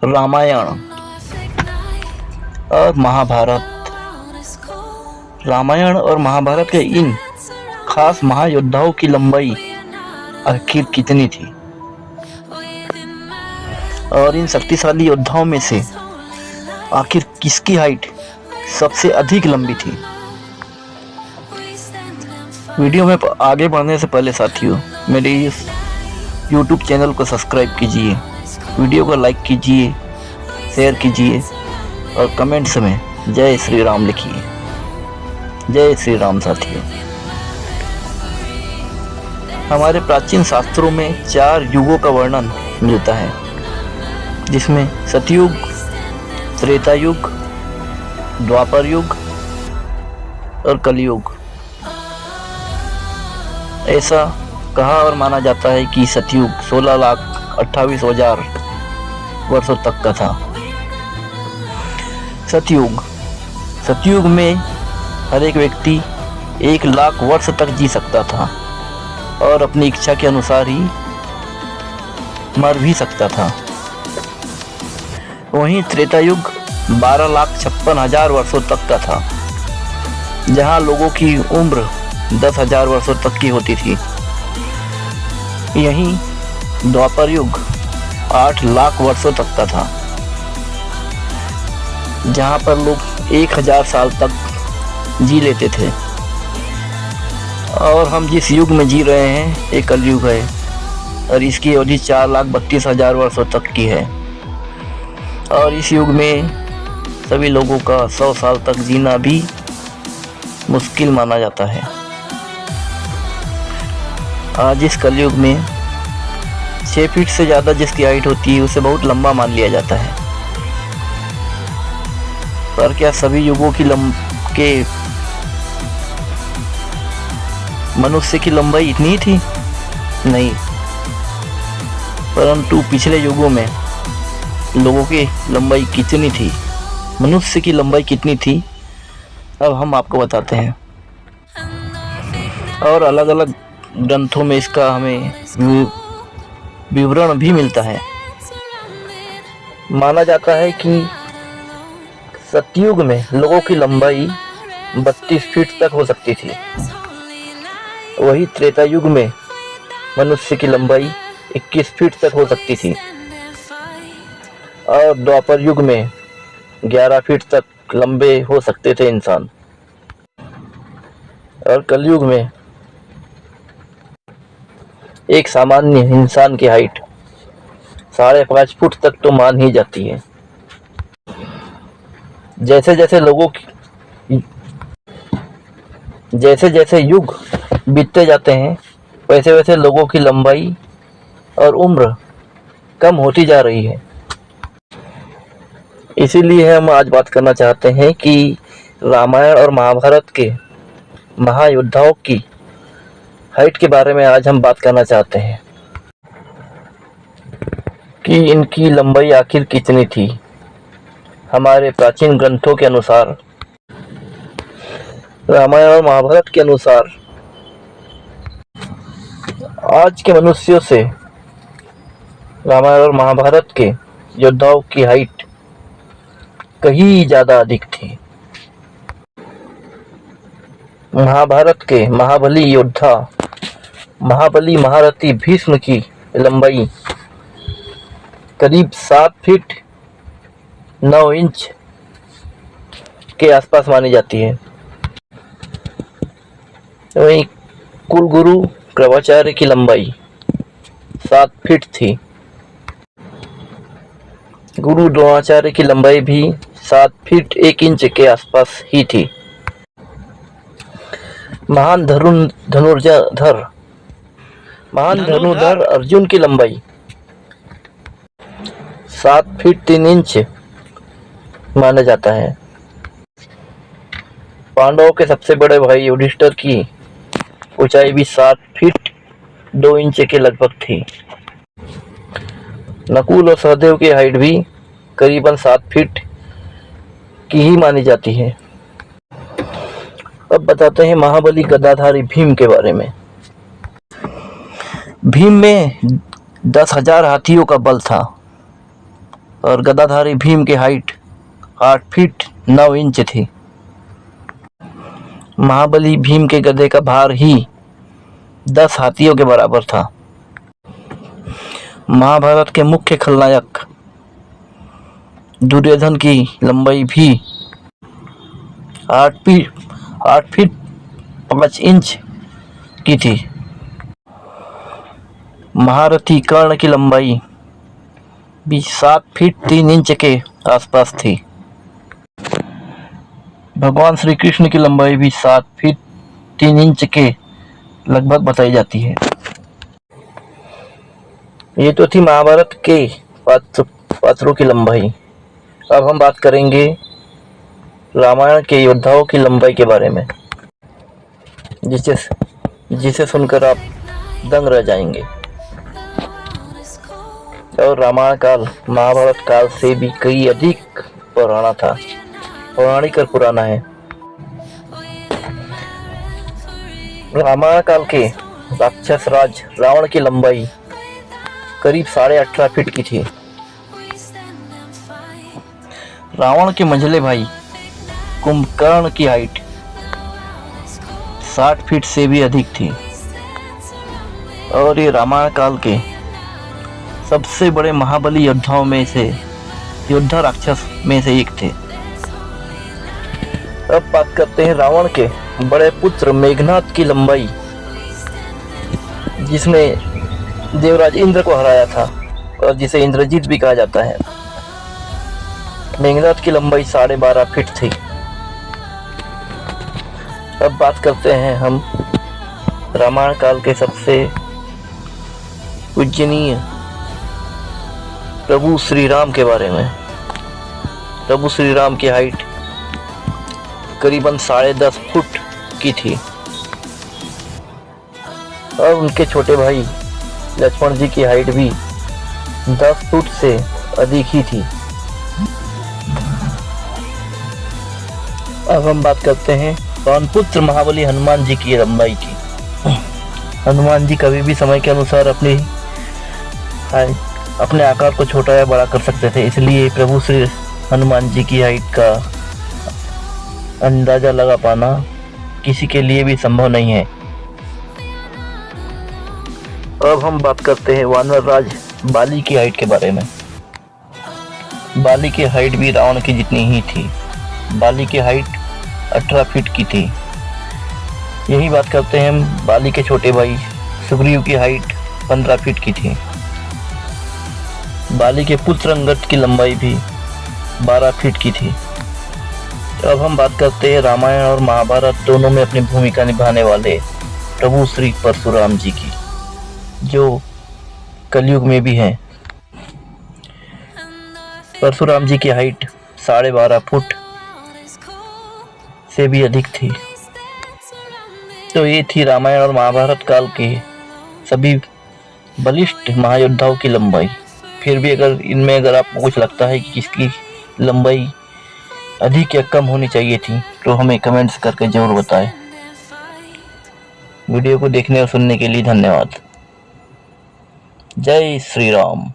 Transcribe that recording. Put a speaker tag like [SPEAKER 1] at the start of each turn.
[SPEAKER 1] रामायण और महाभारत। रामायण और महाभारत के इन खास महायोद्धाओं की लंबाई आखिर कितनी थी और इन शक्तिशाली योद्धाओं में से आखिर किसकी हाइट सबसे अधिक लंबी थी। वीडियो में आगे बढ़ने से पहले साथियों, मेरे इस YouTube चैनल को सब्सक्राइब कीजिए, वीडियो को लाइक कीजिए, शेयर कीजिए और कमेंट्स में जय श्री राम लिखिए। जय श्री राम साथियों। हमारे प्राचीन शास्त्रों में 4 युगों का वर्णन मिलता है, जिसमें सतयुग, त्रेता युग, द्वापर युग और कलयुग। ऐसा कहा और माना जाता है कि सतयुग 16,28,000 वर्षों तक का था। सतयुग में हर एक व्यक्ति 1,00,000 वर्ष तक जी सकता था और अपनी इच्छा के अनुसार ही मर भी सकता था। वहीं त्रेता युग 12,56,000 वर्षों तक का था, जहां लोगों की उम्र 10,000 वर्षों तक की होती थी। यहीं द्वापर युग 8,00,000 वर्षों तक का था, जहां पर लोग 1,000 साल तक जी लेते थे। और हम जिस युग में जी रहे हैं एक कलयुग है और इसकी अवधि 4,32,000 वर्षों तक की है। और इस युग में सभी लोगों का 100 साल तक जीना भी मुश्किल माना जाता है। आज इस कलयुग में 6 फीट से ज़्यादा जिसकी हाइट होती है उसे बहुत लंबा मान लिया जाता है। पर क्या सभी युगों के मनुष्य की लंबाई इतनी ही थी? नहीं, परंतु पिछले युगों में लोगों की लंबाई कितनी थी, मनुष्य की लंबाई कितनी थी, अब हम आपको बताते हैं। और अलग अलग ग्रंथों में इसका हमें विवरण भी मिलता है। माना जाता है कि सतयुग में लोगों की लंबाई 32 फीट तक हो सकती थी। वही त्रेता युग में मनुष्य की लंबाई 21 फीट तक हो सकती थी और द्वापर युग में 11 फीट तक लंबे हो सकते थे इंसान। और कलयुग में एक सामान्य इंसान की हाइट 5.5 फुट तक तो मान ही जाती है। जैसे जैसे युग बीतते जाते हैं वैसे वैसे लोगों की लंबाई और उम्र कम होती जा रही है। इसीलिए हम आज बात करना चाहते हैं कि रामायण और महाभारत के महायोद्धाओं की हाइट के बारे में आज हम बात करना चाहते हैं कि इनकी लंबाई आखिर कितनी थी। हमारे प्राचीन ग्रंथों के अनुसार, रामायण और महाभारत के अनुसार आज के मनुष्यों से रामायण और महाभारत के योद्धाओं की हाइट कहीं ज़्यादा अधिक थी। महाभारत के महाबली योद्धा महाबली महारथी भीष्म की लंबाई करीब 7 फीट 9 इंच के आसपास मानी जाती है। वहीं कुलगुरु कृपाचार्य की लंबाई 7 फीट थी। गुरु द्रोणाचार्य की लंबाई भी 7 फीट 1 इंच के आसपास ही थी। महान धनुर्धर अर्जुन की लंबाई 7 फीट 3 इंच माना जाता है। पांडवों के सबसे बड़े भाई युधिष्ठिर की ऊंचाई भी 7 फीट 2 इंच के लगभग थी। नकुल और सहदेव की हाइट भी करीबन 7 फीट की ही मानी जाती है। अब बताते हैं महाबली गदाधारी भीम के बारे में। भीम में 10,000 हाथियों का बल था और गदाधारी भीम की हाइट 8 फीट 9 इंच थी। महाबली भीम के गदे का भार ही 10 हाथियों के बराबर था। महाभारत के मुख्य खलनायक दुर्योधन की लंबाई भी 8 फीट 5 इंच की थी। महारथी कर्ण की लंबाई भी 7 फीट 3 इंच के आसपास थी। भगवान श्री कृष्ण की लंबाई भी 7 फीट 3 इंच के लगभग बताई जाती है। ये तो थी महाभारत के पात्रों की लंबाई। अब हम बात करेंगे रामायण के योद्धाओं की लंबाई के बारे में, जिसे सुनकर आप दंग रह जाएंगे। और रामायण काल महाभारत काल से भी कई अधिक पुराना था, पौराणिक और पुराना है। रामायण काल के राक्षस राज रावण की लंबाई करीब 18.5 फीट की थी। रावण के मंझले भाई कुंभकर्ण की हाइट 60 फीट से भी अधिक थी और ये रामायण काल के सबसे बड़े महाबली योद्धाओं में से योद्धा राक्षस में से एक थे। अब बात करते हैं रावण के बड़े पुत्र मेघनाद की लंबाई, जिसने देवराज इंद्र को हराया था और जिसे इंद्रजीत भी कहा जाता है। मेघनाद की लंबाई 12.5 फीट थी। अब बात करते हैं हम रामायण काल के सबसे पूजनीय प्रभु श्री राम के बारे में। प्रभु श्री राम की हाइट करीबन 10.5 फुट की थी और उनके छोटे भाई लक्ष्मण जी की हाइट भी 10 फुट से अधिक ही थी। अब हम बात करते हैं पवनपुत्र महाबली हनुमान जी की लंबाई की। हनुमान जी कभी भी समय के अनुसार अपने आकार को छोटा या बड़ा कर सकते थे, इसलिए प्रभु श्री हनुमान जी की हाइट का अंदाजा लगा पाना किसी के लिए भी संभव नहीं है। अब हम बात करते हैं वानर राज बाली की हाइट के बारे में। बाली की हाइट भी रावण की जितनी ही थी। बाली की हाइट 18 फीट की थी। यही बात करते हैं हम बाली के छोटे भाई सुग्रीव की हाइट 15 फीट की थी। बाली के पुत्र अंगद की लंबाई भी 12 फीट की थी। अब हम बात करते हैं रामायण और महाभारत दोनों में अपनी भूमिका निभाने वाले प्रभु श्री परशुराम जी की, जो कलयुग में भी हैं। परशुराम जी की हाइट 12.5 फुट से भी अधिक थी। तो ये थी रामायण और महाभारत काल के सभी बलिष्ठ महायोद्धाओं की लंबाई। फिर भी अगर आपको कुछ लगता है कि किसकी लंबाई अधिक या कम होनी चाहिए थी, तो हमें कमेंट्स करके जरूर बताएं। वीडियो को देखने और सुनने के लिए धन्यवाद। जय श्री राम।